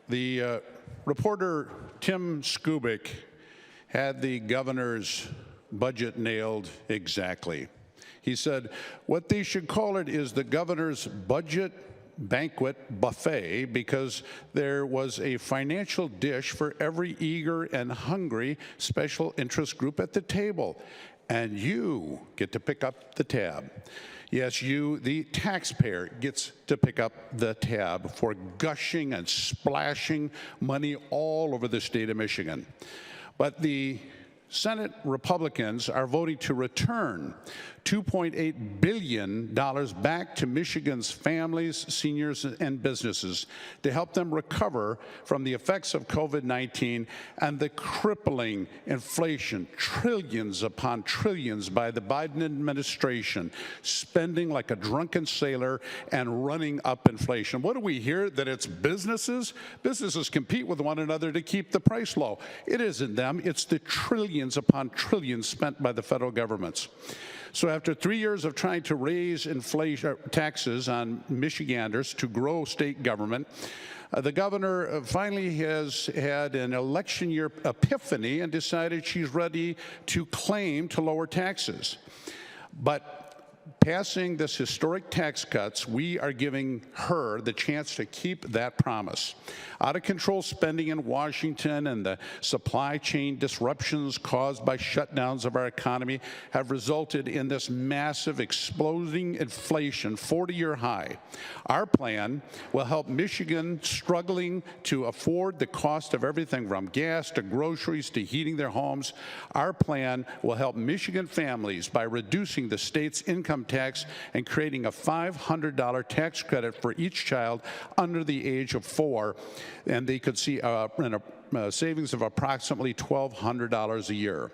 The reporter Tim Skubic had the governor's budget nailed exactly. He said, what they should call it is the governor's budget banquet buffet, because there was a financial dish for every eager and hungry special interest group at the table. And you get to pick up the tab. Yes, you, the taxpayer, gets to pick up the tab for gushing and splashing money all over the state of Michigan. But the Senate Republicans are voting to return $2.8 billion back to Michigan's families, seniors, and businesses to help them recover from the effects of COVID-19 and the crippling inflation, trillions upon trillions by the Biden administration, spending like a drunken sailor and running up inflation. What do we hear? That it's businesses? Businesses compete with one another to keep the price low. It isn't them. It's the trillions upon trillions spent by the federal governments. So after 3 years of trying to raise inflation taxes on Michiganders to grow state government, the governor finally has had an election year epiphany and decided she's ready to claim to lower taxes. But passing this historic tax cuts, we are giving her the chance to keep that promise. Out-of-control spending in Washington and the supply chain disruptions caused by shutdowns of our economy have resulted in this massive exploding inflation, 40-year high. Our plan will help Michigan struggling to afford the cost of everything from gas to groceries to heating their homes. Our plan will help Michigan families by reducing the state's income tax and creating a $500 tax credit for each child under the age of 4, and they could see a savings of approximately $1,200 a year.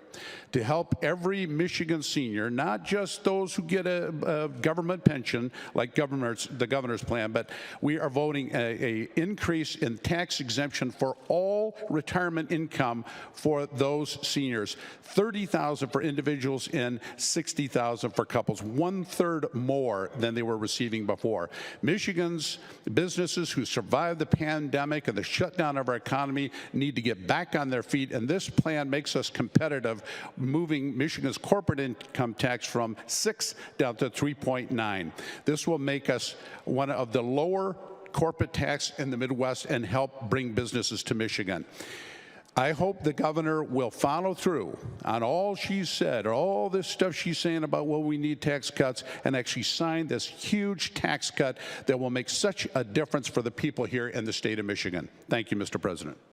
To help every Michigan senior, not just those who get a government pension like the governor's plan, but we are voting an increase in tax exemption for all retirement income for those seniors. $30,000 for individuals and $60,000 for couples, 1/3 more than they were receiving before. Michigan's businesses who survived the pandemic and the shutdown of our economy need to get back on their feet, and this plan makes us competitive, moving Michigan's corporate income tax from 6 down to 3.9. This will make us one of the lower corporate tax in the Midwest and help bring businesses to Michigan. I hope the governor will follow through on all she's said, or all this stuff she's saying about, well, we need tax cuts, and actually sign this huge tax cut that will make such a difference for the people here in the state of Michigan. Thank you, Mr. President.